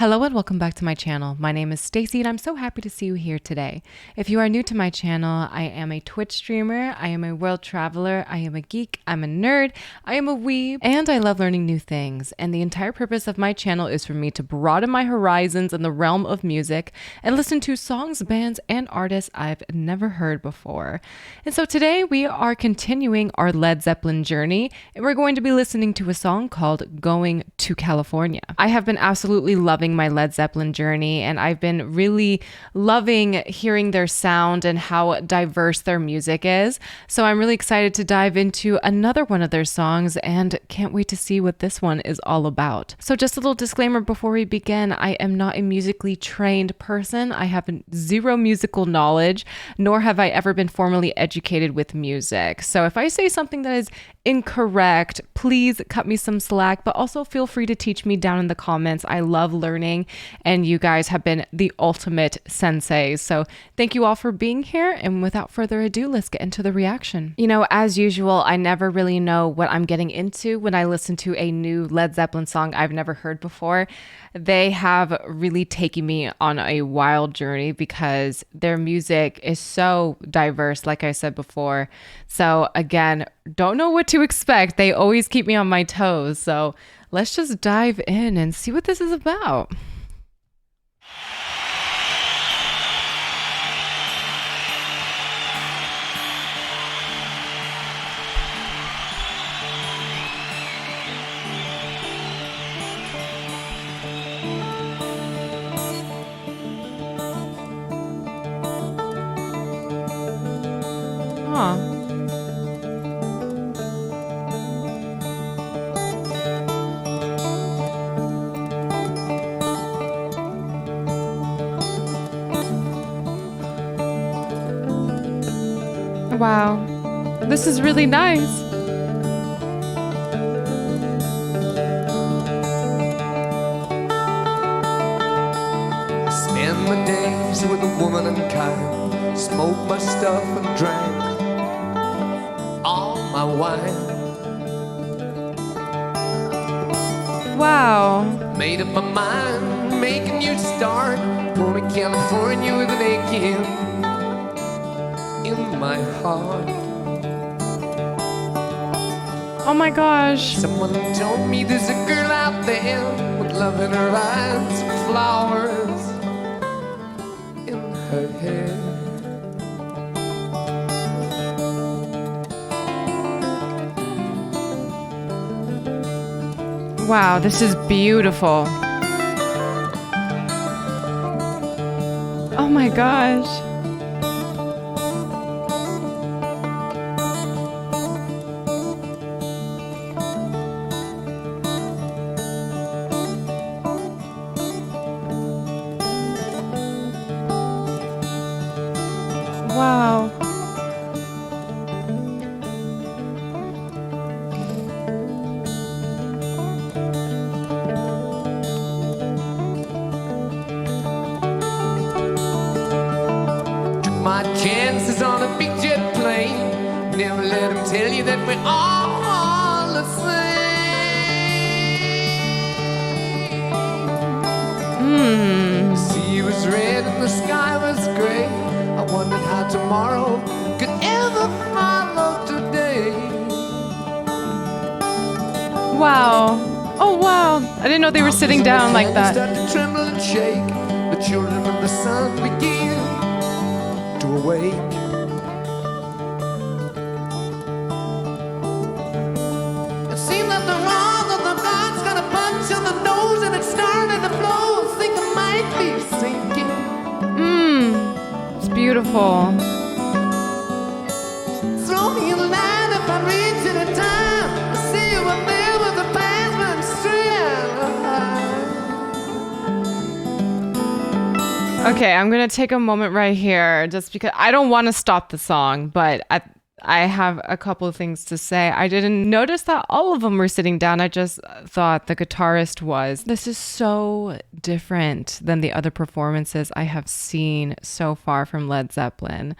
Hello and welcome back to my channel. My name is Stacy and I'm so happy to see you here today. If you are new to my channel, I am a Twitch streamer, I am a world traveler, I am a geek, I'm a nerd, I am a weeb, and I love learning new things. And the entire purpose of my channel is for me to broaden my horizons in the realm of music and listen to songs, bands, and artists I've never heard before. And so today we are continuing our Led Zeppelin journey and we're going to be listening to a song called Going to California. I have been absolutely loving my Led Zeppelin journey, and I've been really loving hearing their sound and how diverse their music is. So I'm really excited to dive into another one of their songs and can't wait to see what this one is all about. So just a little disclaimer before we begin, I am not a musically trained person. I have zero musical knowledge, nor have I ever been formally educated with music. So if I say something that is incorrect, please cut me some slack, but also feel free to teach me down in the comments. I love learning and you guys have been the ultimate senseis. So thank you all for being here. And without further ado, let's get into the reaction. You know, as usual, I never really know what I'm getting into when I listen to a new Led Zeppelin song I've never heard before. They have really taken me on a wild journey because their music is so diverse, like I said before. So again, don't know what to expect. They always keep me on my toes. So let's just dive in and see what this is about. Huh. Wow, this is really nice. Spend my days with a woman unkind, smoke my stuff and drank all my wine. Wow. Made up my mind, making you start, going to California with an aching in my heart. Oh my gosh. Someone told me there's a girl out there with love in her eyes and flowers in her hair. Wow, this is beautiful. Oh my gosh. Wow. Took my chances on a big jet plane. Never let them tell you that we're all the same. The sea was red and the sky was gray. I wondered how tomorrow could ever follow today. Wow. Oh wow. I didn't know they were sitting down like that. Start to tremble and shake. The children of the sun begin to awake. It seemed that the wrong of the gods got a punch on the nose and it started to flow. I think I might be sinking. It's beautiful. Throw me a line if I reach at a time. I see you up there with the passman straight. Okay, I'm gonna take a moment right here just because I don't want to stop the song, but I have a couple of things to say. I didn't notice that all of them were sitting down. I just thought the guitarist was. This is so different than the other performances I have seen so far from Led Zeppelin.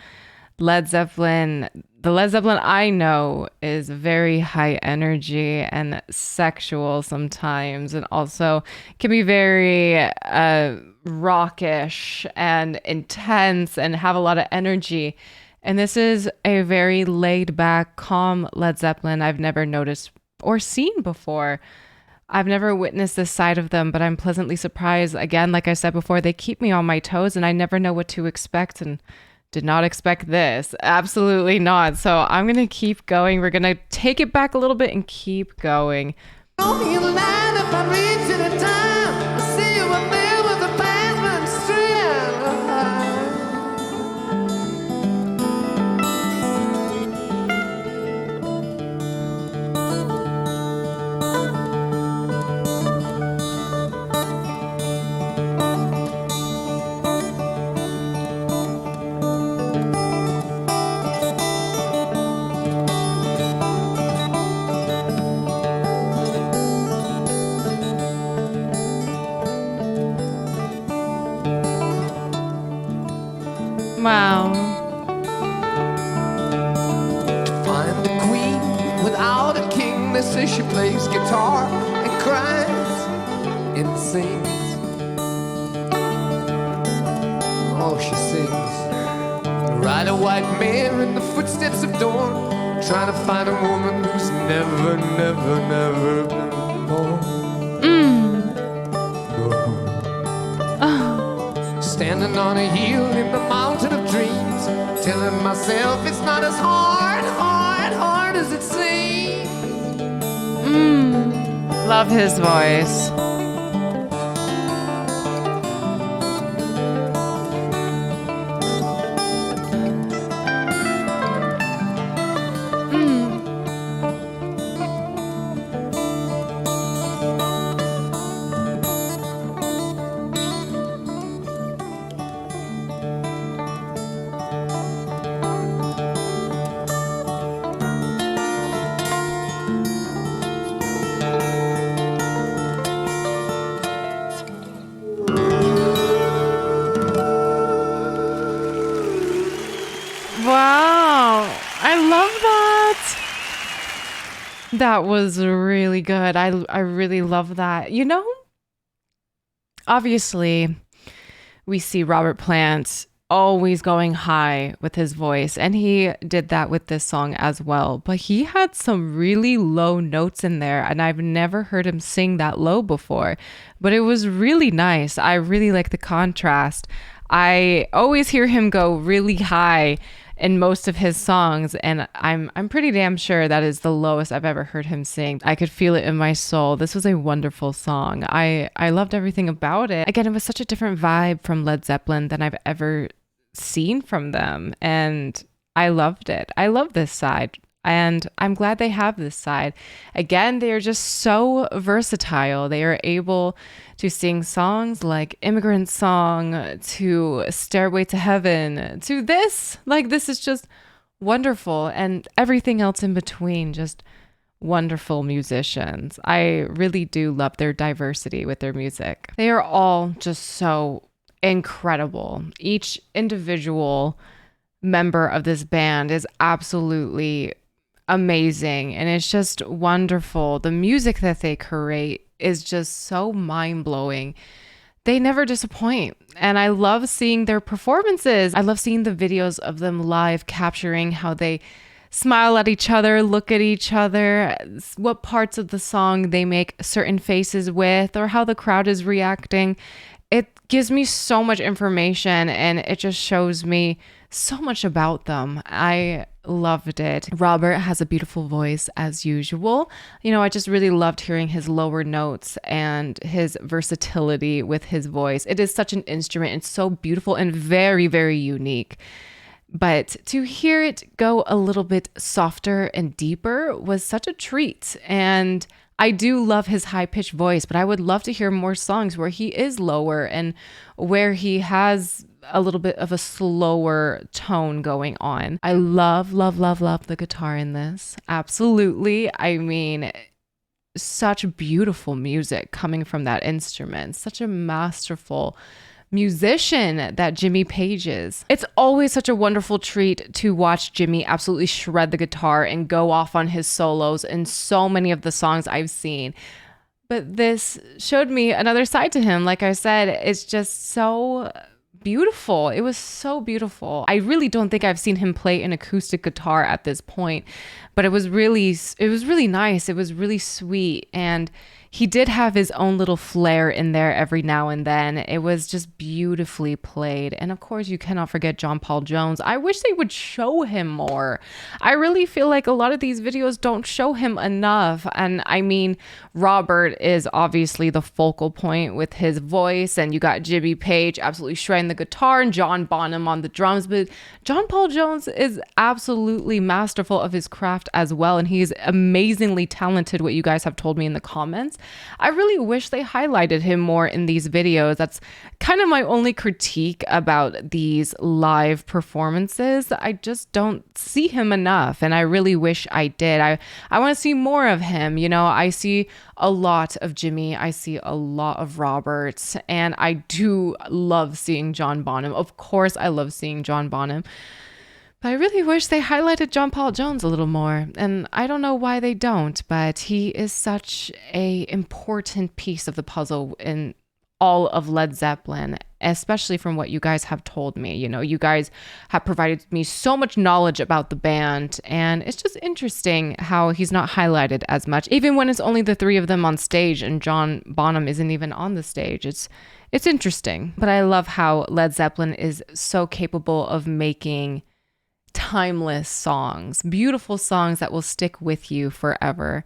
Led Zeppelin, The Led Zeppelin I know is very high energy and sexual sometimes, and also can be very rockish and intense and have a lot of energy. And this is a very laid back, calm Led Zeppelin I've never noticed or seen before. I've never witnessed this side of them, but I'm pleasantly surprised. Again, like I said before, they keep me on my toes and I never know what to expect, and did not expect this. Absolutely not. So I'm going to keep going. We're going to take it back a little bit and keep going. Wow. Find the queen without a king. They say she plays guitar and cries and sings. Oh, she sings. Ride a white mare in the footsteps of dawn, trying to find a woman who's never, never, never been born. Standing on a hill in the mountain of dreams, telling myself it's not as hard as it seems. Love his voice. Wow, I love that. That was really good. I really love that. You know, obviously, we see Robert Plant always going high with his voice, and he did that with this song as well. But he had some really low notes in there, and I've never heard him sing that low before. But it was really nice. I really like the contrast. I always hear him go really high in most of his songs, and I'm pretty damn sure that is the lowest I've ever heard him sing. I could feel it in my soul. This was a wonderful song. I loved everything about it. Again, it was such a different vibe from Led Zeppelin than I've ever seen from them, and I loved it. I love this side, and I'm glad they have this side. Again, they are just so versatile. They are able to sing songs like Immigrant Song to Stairway to Heaven to this. Like, this is just wonderful, and everything else in between, just wonderful musicians. I really do love their diversity with their music. They are all just so incredible. Each individual member of this band is absolutely amazing, and it's just wonderful. The music that they create is just so mind-blowing. They never disappoint, and I love seeing their performances. I love seeing the videos of them live, capturing how they smile at each other, look at each other, what parts of the song they make certain faces with, or how the crowd is reacting. It gives me so much information, and it just shows me so much about them. I loved it. Robert has a beautiful voice as usual. You know, I just really loved hearing his lower notes and his versatility with his voice. It is such an instrument. It's so beautiful and very, very unique. But to hear it go a little bit softer and deeper was such a treat. And I do love his high-pitched voice, but I would love to hear more songs where he is lower and where he has a little bit of a slower tone going on. I love, love, love, love the guitar in this. Absolutely. I mean, such beautiful music coming from that instrument. Such a masterful musician that Jimmy Page is. It's always such a wonderful treat to watch Jimmy absolutely shred the guitar and go off on his solos in so many of the songs I've seen. But this showed me another side to him. Like I said, it's just so beautiful. It was so beautiful. I really don't think I've seen him play an acoustic guitar at this point, but it was really nice. It was really sweet. And he did have his own little flair in there every now and then. It was just beautifully played. And of course, you cannot forget John Paul Jones. I wish they would show him more. I really feel like a lot of these videos don't show him enough. And I mean, Robert is obviously the focal point with his voice, and you got Jimmy Page absolutely shredding the guitar and John Bonham on the drums. But John Paul Jones is absolutely masterful of his craft as well. And he's amazingly talented, what you guys have told me in the comments. I really wish they highlighted him more in these videos. That's kind of my only critique about these live performances. I just don't see him enough, and I really wish I did. I want to see more of him. You know, I see a lot of Jimmy, I see a lot of Robert, and I do love seeing John Bonham. Of course, I love seeing John Bonham. But I really wish they highlighted John Paul Jones a little more. And I don't know why they don't, but he is such an important piece of the puzzle in all of Led Zeppelin, especially from what you guys have told me. You know, you guys have provided me so much knowledge about the band, and it's just interesting how he's not highlighted as much, even when it's only the three of them on stage and John Bonham isn't even on the stage. It's interesting. But I love how Led Zeppelin is so capable of making timeless songs, beautiful songs that will stick with you forever.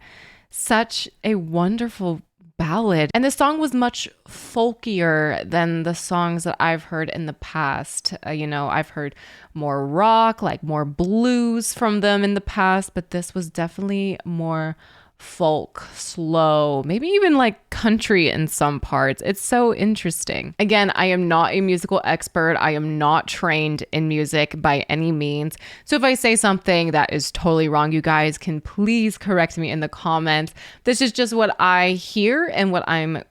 Such a wonderful ballad. And the song was much folkier than the songs that I've heard in the past. I've heard more rock, like more blues from them in the past, but this was definitely more folk, slow, maybe even like country in some parts. It's so interesting. Again, I am not a musical expert. I am not trained in music by any means. So if I say something that is totally wrong, you guys can please correct me in the comments. This is just what I hear and what I'm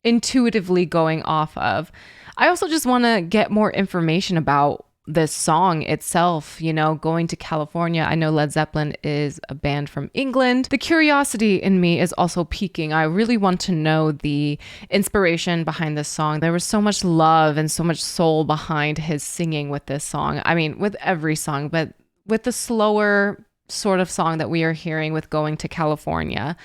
intuitively going off of. I also just want to get more information about this song itself, going to California. I know Led Zeppelin is a band from England. The curiosity in me is also piquing. I really want to know the inspiration behind this song. There was so much love and so much soul behind his singing with this song. I mean, with every song, but with the slower sort of song that we are hearing with Going to California,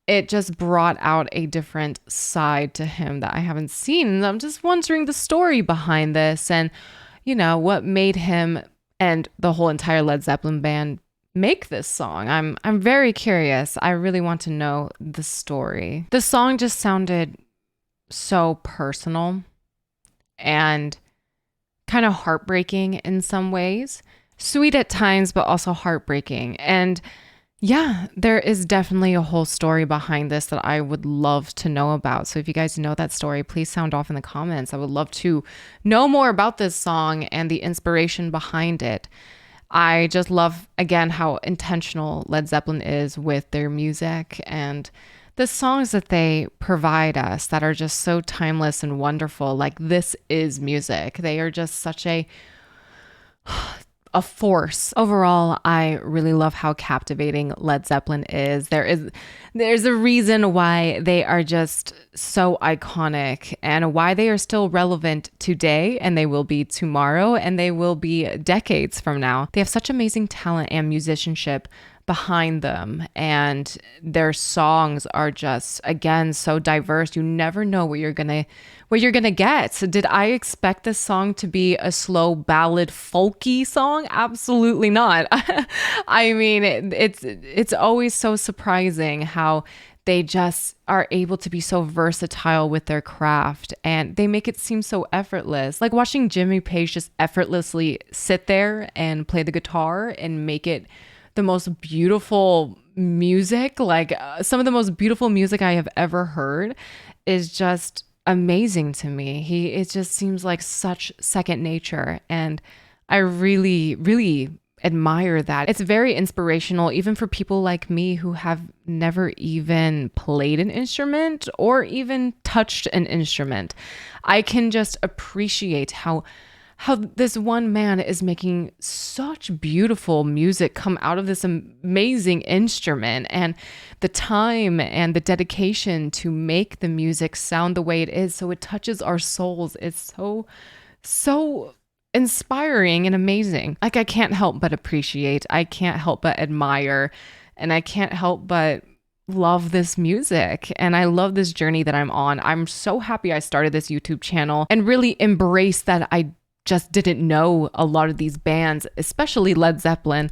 it just brought out a different side to him that I haven't seen. And I'm just wondering the story behind this and what made him and the whole entire Led Zeppelin band make this song. I'm very curious. I really want to know the story. The song just sounded so personal and kind of heartbreaking in some ways. Sweet at times, but also heartbreaking. And yeah, there is definitely a whole story behind this that I would love to know about. So if you guys know that story, please sound off in the comments. I would love to know more about this song and the inspiration behind it. I just love, again, how intentional Led Zeppelin is with their music and the songs that they provide us that are just so timeless and wonderful. Like, this is music. They are just such a force. Overall, I really love how captivating Led Zeppelin is. There's a reason why they are just so iconic and why they are still relevant today, and they will be tomorrow, and they will be decades from now. They have such amazing talent and musicianship behind them, and their songs are just, again, so diverse. You never know what you're gonna get. So did I expect this song to be a slow ballad folky song? Absolutely not. I mean, it's always so surprising how they just are able to be so versatile with their craft, and they make it seem so effortless. Like watching Jimmy Page just effortlessly sit there and play the guitar and make it the most beautiful music, like some of the most beautiful music I have ever heard, is just amazing to me. It just seems like such second nature, and I really, really admire that. It's very inspirational, even for people like me who have never even played an instrument or even touched an instrument. I can just appreciate how this one man is making such beautiful music come out of this amazing instrument, and the time and the dedication to make the music sound the way it is so it touches our souls. It's so inspiring and amazing. Like, I can't help but appreciate, I can't help but admire, and I can't help but love this music, and I love this journey that I'm on. I'm so happy I started this YouTube channel and really embraced that I just didn't know a lot of these bands, especially Led Zeppelin.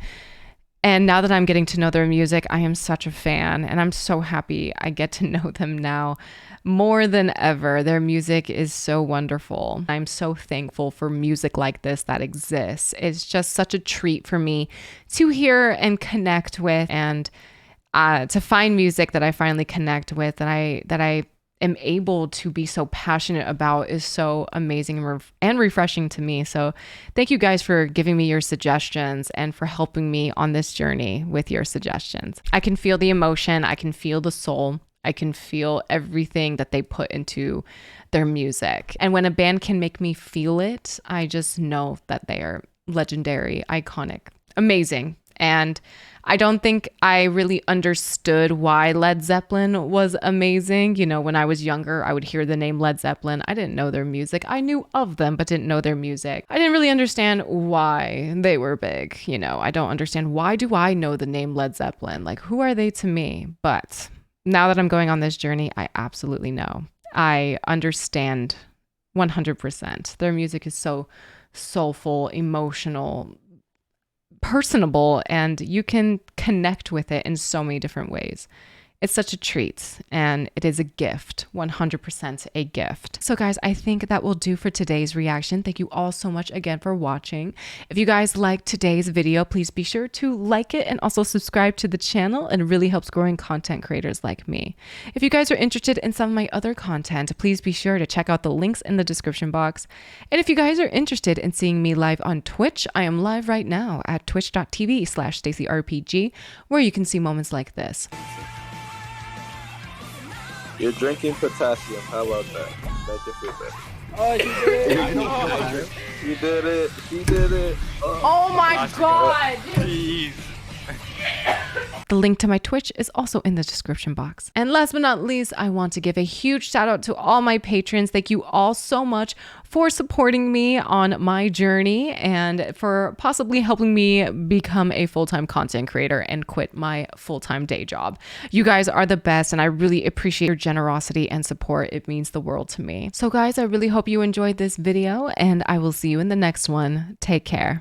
And now that I'm getting to know their music, I am such a fan, and I'm so happy I get to know them now more than ever. Their music is so wonderful. I'm so thankful for music like this that exists. It's just such a treat for me to hear and connect with, and to find music that I finally connect with, that I am able to be so passionate about, is so amazing and refreshing to me. So thank you guys for giving me your suggestions and for helping me on this journey with your suggestions. I can feel the emotion. I can feel the soul. I can feel everything that they put into their music. And when a band can make me feel it, I just know that they are legendary, iconic, amazing. And I don't think I really understood why Led Zeppelin was amazing. You know, when I was younger, I would hear the name Led Zeppelin. I didn't know their music. I knew of them, but didn't know their music. I didn't really understand why they were big. You know, I don't understand, why do I know the name Led Zeppelin? Like, who are they to me? But now that I'm going on this journey, I absolutely know. I understand 100%. Their music is so soulful, emotional, personable, and you can connect with it in so many different ways. It's such a treat, and it is a gift, 100% a gift. So guys, I think that will do for today's reaction. Thank you all so much again for watching. If you guys liked today's video, please be sure to like it and also subscribe to the channel. It really helps growing content creators like me. If you guys are interested in some of my other content, please be sure to check out the links in the description box. And if you guys are interested in seeing me live on Twitch, I am live right now at twitch.tv/StaceyRPG, where you can see moments like this. You're drinking potassium. How about that? Make it feel better. Oh, she did it! I know. You did it. She did it. Oh my God! Jeez. The link to my Twitch is also in the description box. And last but not least, I want to give a huge shout out to all my patrons. Thank you all so much for supporting me on my journey and for possibly helping me become a full-time content creator and quit my full-time day job. You guys are the best, and I really appreciate your generosity and support. It means the world to me. So guys, I really hope you enjoyed this video, and I will see you in the next one. Take care.